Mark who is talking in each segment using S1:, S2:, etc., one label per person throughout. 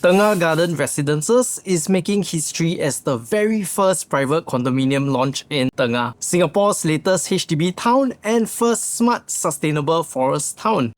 S1: Tengah Garden Residences is making history as the very first private condominium launch in Tengah, Singapore's latest HDB town and first smart sustainable forest town.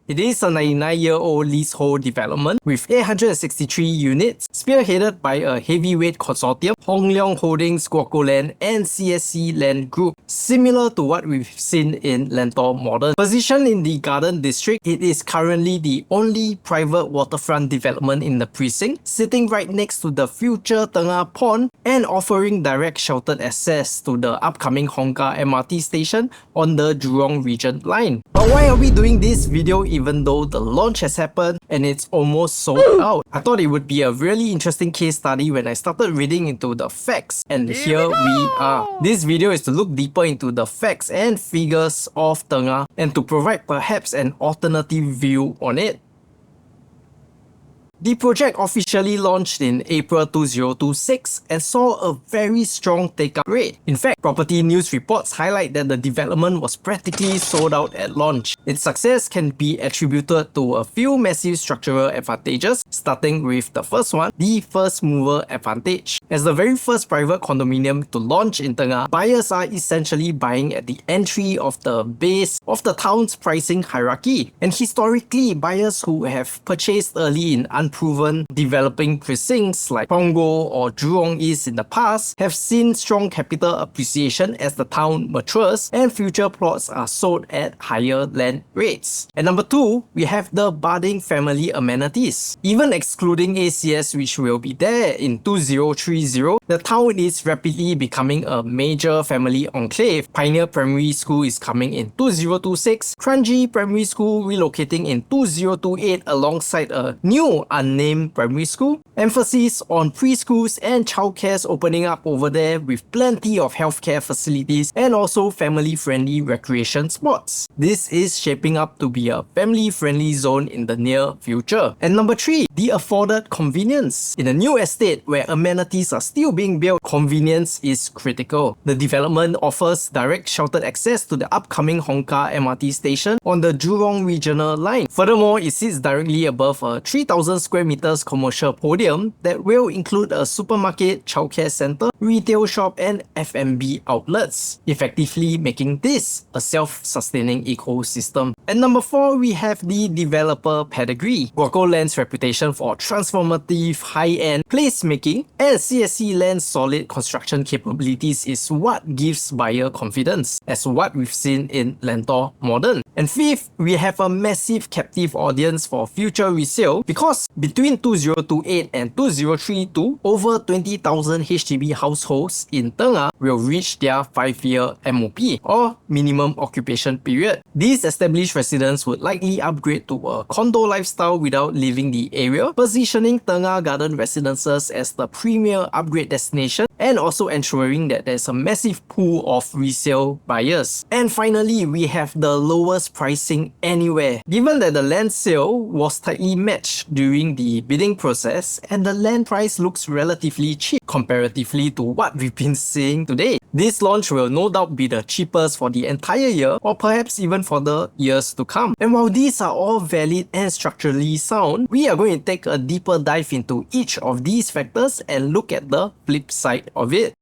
S1: It is a 99-year-old leasehold development with 863 units, spearheaded by a heavyweight consortium, Hong Leong Holdings, Guoco Land and CSC Land Group, similar to what we've seen in Lentor Modern. Positioned in the Garden District, it is currently the only private waterfront development in the precinct, sitting right next to the future Tengah Pond and offering direct sheltered access to the upcoming Hongkar MRT station on the Jurong Region line. But why are we doing this video even though the launch has happened and it's almost sold out? I thought it would be a really interesting case study when I started reading into the facts, and here we are. This video is to look deeper into the facts and figures of Tengah and to provide perhaps an alternative view on it. The project officially launched in April 2026 and saw a very strong take-up rate. In fact, property news reports highlight that the development was practically sold out at launch. Its success can be attributed to a few massive structural advantages, starting with the first one, the first mover advantage. As the very first private condominium to launch in Tengah, buyers are essentially buying at the entry of the base of the town's pricing hierarchy. And historically, buyers who have purchased early in unproven developing precincts like Condo or Jurong East in the past have seen strong capital appreciation as the town matures and future plots are sold at higher land rates. And number two, we have the budding family amenities. Even excluding ACS, which will be there in 2030, the town is rapidly becoming a major family enclave. Pioneer Primary School is coming in 2026, Kranji Primary School relocating in 2028 alongside a new unnamed primary school. Emphasis on preschools and childcares opening up over there with plenty of healthcare facilities and also family-friendly recreation spots. This is shaping up to be a family-friendly zone in the near future. And number three, the afforded convenience. In a new estate where amenities are still being built, convenience is critical. The development offers direct sheltered access to the upcoming Hongkar MRT station on the Jurong Regional line. Furthermore, it sits directly above a 3,000 square meters commercial podium that will include a supermarket, childcare center, retail shop and F&B outlets, effectively making this a self-sustaining ecosystem. And number four, we have the developer Pedigree. Guoco Land's reputation for transformative high-end placemaking and CSC Land's solid construction capabilities is what gives buyer confidence, as what we've seen in Lentor Modern. And fifth, we have a massive captive audience for future resale because between 2028 and 2032, over 20,000 HDB households in Tengah will reach their 5-year MOP or minimum occupation period. These established residents would likely upgrade to a condo lifestyle without leaving the area, positioning Tengah Garden Residences as the premier upgrade destination and also ensuring that there's a massive pool of resale buyers. And finally, we have the lowest pricing anywhere. Given that the land sale was tightly matched during the bidding process and the land price looks relatively cheap comparatively to what we've been seeing today, this launch will no doubt be the cheapest for the entire year or perhaps even for the years to come. And while these are all valid and structurally sound, we are going to take a deeper dive into each of these factors and look at the flip side of it.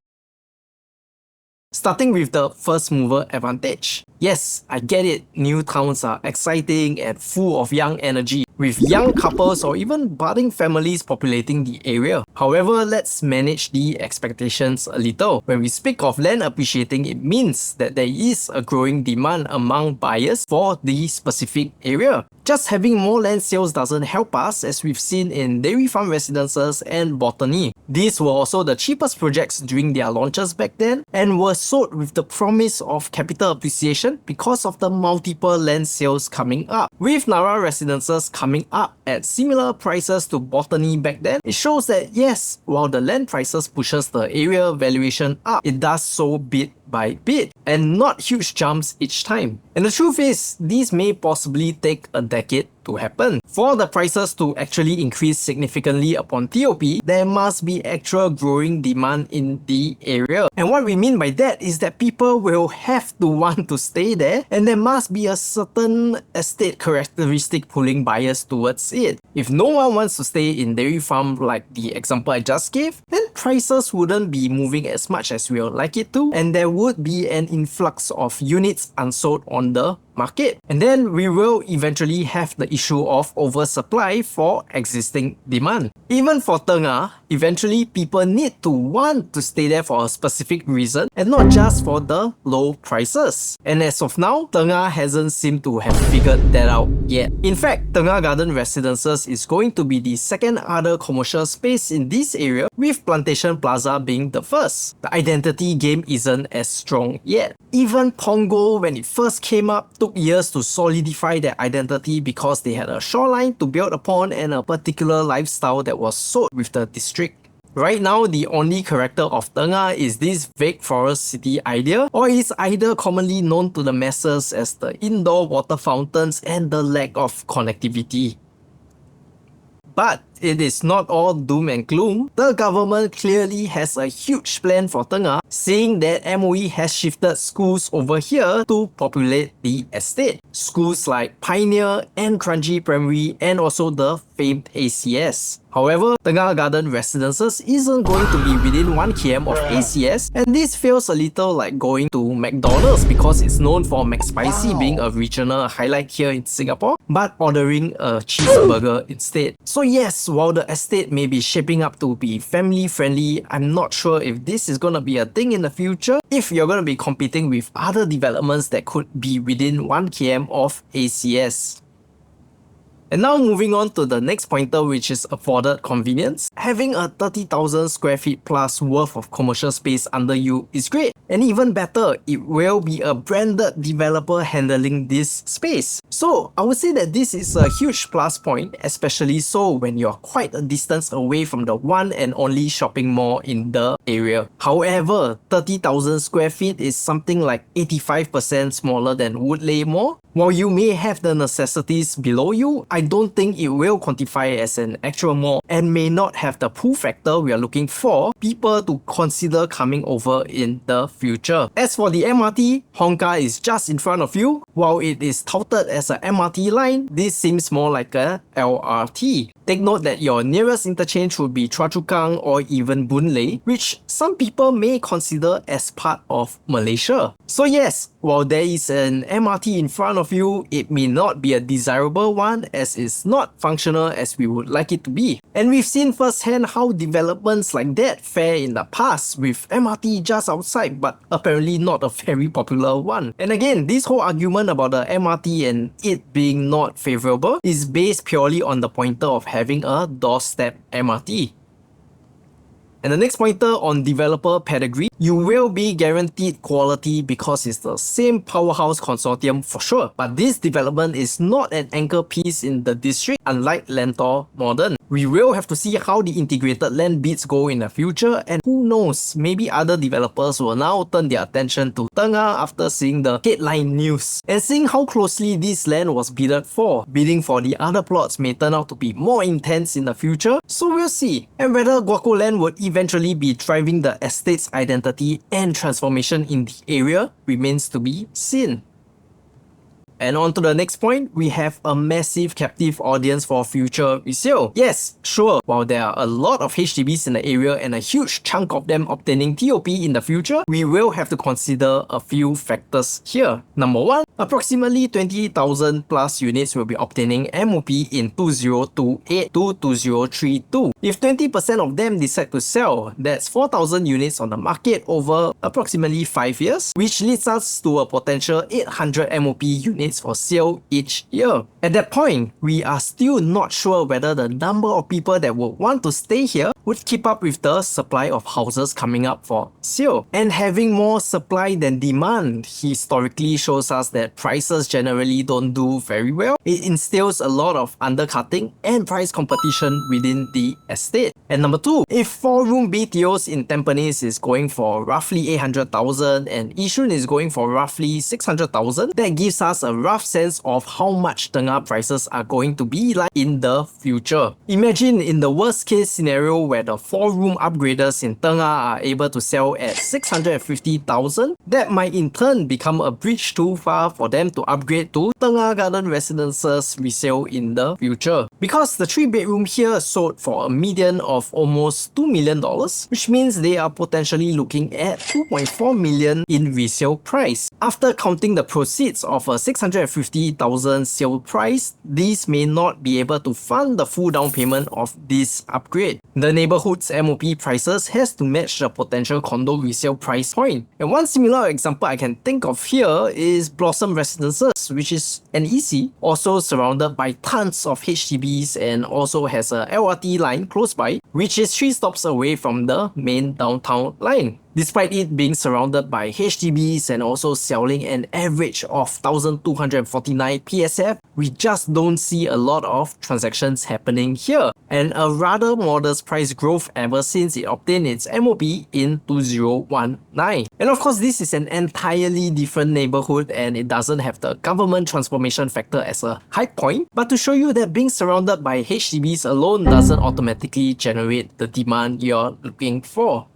S1: Starting with the first mover advantage. Yes, I get it, new towns are exciting and full of young energy, with young couples or even budding families populating the area. However, let's manage the expectations a little. When we speak of land appreciating, it means that there is a growing demand among buyers for the specific area. Just having more land sales doesn't help us, as we've seen in Dairy Farm Residences and Botany. These were also the cheapest projects during their launches back then and were sold with the promise of capital appreciation because of the multiple land sales coming up. With Nara Residences coming up at similar prices to Botany back then, it shows that yes, while the land prices pushes the area valuation up, it does so bit by bit and not huge jumps each time. And the truth is, these may possibly take a decade to happen. For the prices to actually increase significantly upon TOP, there must be actual growing demand in the area. And what we mean by that is that people will have to want to stay there, and there must be a certain estate characteristic pulling buyers towards it. If no one wants to stay in dairy farm like the example I just gave, then prices wouldn't be moving as much as we would like it to, and there would be an influx of units unsold on the market. And then we will eventually have the issue of oversupply for existing demand. Even for Tengah, eventually people need to want to stay there for a specific reason and not just for the low prices. And as of now, Tengah hasn't seemed to have figured that out yet. In fact, Tengah Garden Residences is going to be the second other commercial space in this area, with Plantation Plaza being the first. The identity game isn't as strong yet. Even Condo, when it first came up, took years to solidify their identity because they had a shoreline to build upon and a particular lifestyle that was sold with the district. Right now, the only character of Tengah is this vague forest city idea, or is either commonly known to the masses as the indoor water fountains and the lack of connectivity. But it is not all doom and gloom. The government clearly has a huge plan for Tengah, seeing that MOE has shifted schools over here to populate the estate. Schools like Pioneer and Kranji Primary and also the famed ACS. However, Tengah Garden Residences isn't going to be within 1 km of ACS, and this feels a little like going to McDonald's because it's known for MacSpicy being a regional highlight here in Singapore, but ordering a cheeseburger instead. So yes, while the estate may be shaping up to be family friendly, I'm not sure if this is gonna be a thing in the future if you're gonna be competing with other developments that could be within 1 km of ACS. And now moving on to the next pointer, which is afforded convenience. Having a 30,000 square feet plus worth of commercial space under you is great. And even better, it will be a branded developer handling this space. So I would say that this is a huge plus point, especially so when you're quite a distance away from the one and only shopping mall in the area. However, 30,000 square feet is something like 85% smaller than Woodleigh Mall. While you may have the necessities below you, I don't think it will quantify as an actual mall and may not have the pull factor we are looking for people to consider coming over in the future. As for the MRT, Hongkar is just in front of you. While it is touted as a MRT line, this seems more like a LRT. Take note that your nearest interchange would be Choa Chu Kang or even Boon Lay, which some people may consider as part of Malaysia. So yes, while there is an MRT in front of you, it may not be a desirable one as it's not functional as we would like it to be. And we've seen firsthand how developments like that fare in the past, with MRT just outside but apparently not a very popular one. And again, this whole argument about the MRT and it being not favourable is based purely on the pointer of having a doorstep MRT. And the next pointer on developer pedigree, you will be guaranteed quality because it's the same powerhouse consortium for sure. But this development is not an anchor piece in the district, unlike Lentor Modern. We will have to see how the integrated land bids go in the future, and who knows, maybe other developers will now turn their attention to Tengah after seeing the headline news. And seeing how closely this land was bidded for, bidding for the other plots may turn out to be more intense in the future, so we'll see. And whether Guaco Land would eventually be driving the estate's identity and transformation in the area remains to be seen. And on to the next point, we have a massive captive audience for future resale. Yes, sure, while there are a lot of HDBs in the area and a huge chunk of them obtaining TOP in the future, we will have to consider a few factors here. Number one, approximately 20,000 plus units will be obtaining MOP in 2028 to 2032. If 20% of them decide to sell, that's 4,000 units on the market over approximately 5 years, which leads us to a potential 800 MOP units for sale each year. At that point, we are still not sure whether the number of people that would want to stay here would keep up with the supply of houses coming up for sale. And having more supply than demand historically shows us that prices generally don't do very well. It instills a lot of undercutting and price competition within the estate. And number two, if 4-room BTOs in Tampines is going for roughly 800,000 and Yishun is going for roughly 600,000, that gives us a rough sense of how much Tengah prices are going to be like in the future. Imagine in the worst case scenario where the 4-room upgraders in Tengah are able to sell at 650,000, that might in turn become a bridge too far for them to upgrade to Tengah Garden Residences resale in the future. Because the 3-bedroom here sold for a median of almost $2 million, which means they are potentially looking at $2.4 million in resale price. After counting the proceeds of a 650,000 sale price, these may not be able to fund the full down payment of this upgrade. The neighborhood's MOP prices has to match the potential condo resale price point. And one similar example I can think of here is Blossom Residences, which is an EC, also surrounded by tons of HDBs and also has a LRT line close by, which is 3 stops away from the main downtown line. Despite it being surrounded by HDBs and also selling an average of 1,249 PSF, we just don't see a lot of transactions happening here, and a rather modest price growth ever since it obtained its MOP in 2019. And of course, this is an entirely different neighborhood and it doesn't have the government transformation factor as a high point, but to show you that being surrounded by HDBs alone doesn't automatically generate the demand you're looking for.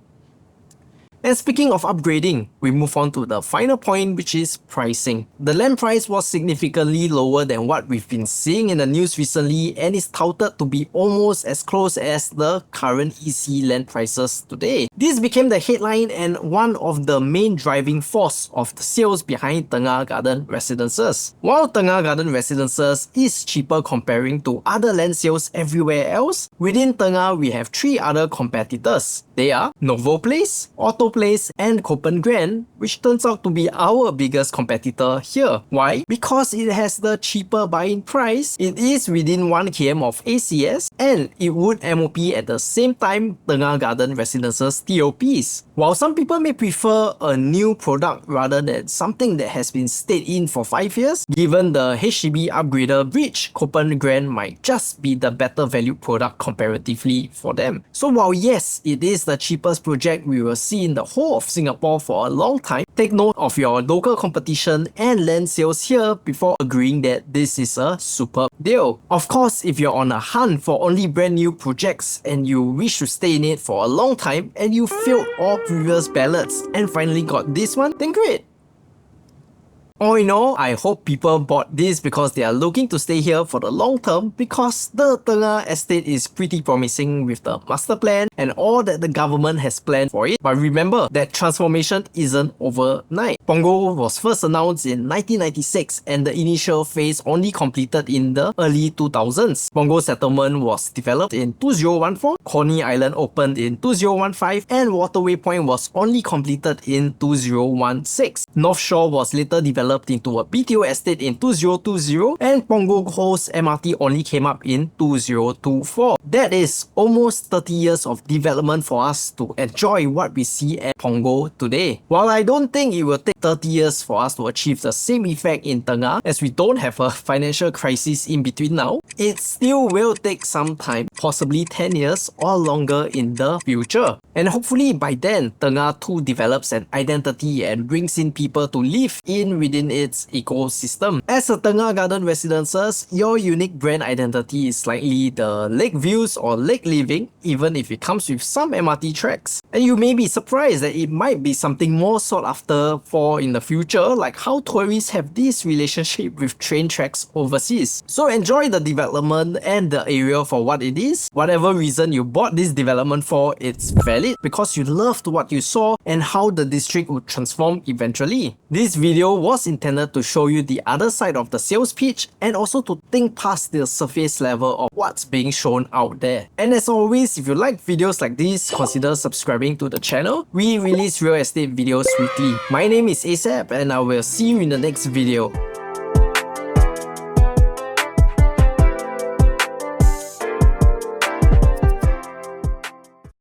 S1: And speaking of upgrading, we move on to the final point, which is pricing. The land price was significantly lower than what we've been seeing in the news recently and is touted to be almost as close as the current EC land prices today. This became the headline and one of the main driving force of the sales behind Tengah Garden Residences. While Tengah Garden Residences is cheaper comparing to other land sales everywhere else, within Tengah we have 3 other competitors. They are Novo Place, Auto Place, and Copen Grand, which turns out to be our biggest competitor here. Why? Because it has the cheaper buying price, it is within 1 km of ACS, and it would MOP at the same time Tengah Garden Residences TOPs. While some people may prefer a new product rather than something that has been stayed in for 5 years, given the HDB upgrader bridge, Copen Grand might just be the better value product comparatively for them. So while yes, it is the cheapest project we will see in the whole of Singapore for a long time, take note of your local competition and land sales here before agreeing that this is a superb deal. Of course, if you're on a hunt for only brand new projects and you wish to stay in it for a long time and you failed all previous ballots and finally got this one, then great. All in all, I hope people bought this because they are looking to stay here for the long term, because the Tengah estate is pretty promising with the master plan and all that the government has planned for it. But remember that transformation isn't overnight. Punggol was first announced in 1996 and the initial phase only completed in the early 2000s. Punggol Settlement was developed in 2014, Coney Island opened in 2015, and Waterway Point was only completed in 2016. North Shore was later developed into a BTO estate in 2020, and Punggol Coast MRT only came up in 2024. That is almost 30 years of development for us to enjoy what we see at Punggol today. While I don't think it will take 30 years for us to achieve the same effect in Tengah, as we don't have a financial crisis in between now, it still will take some time, possibly 10 years or longer in the future. And hopefully by then, Tengah too develops an identity and brings in people to live in within its ecosystem. As a Tengah Garden Residences, your unique brand identity is likely the lake views or lake living, even if it comes with some MRT tracks. And you may be surprised that it might be something more sought after for in the future, like how tourists have this relationship with train tracks overseas. So enjoy the development and the area for what it is. Whatever reason you bought this development for, it's valid because you loved what you saw and how the district would transform eventually. This video was intended to show you the other side of the sales pitch and also to think past the surface level of what's being shown out there. And as always, if you like videos like this, consider subscribing to the channel. We release real estate videos weekly. My name is ASAP and I will see you in the next video.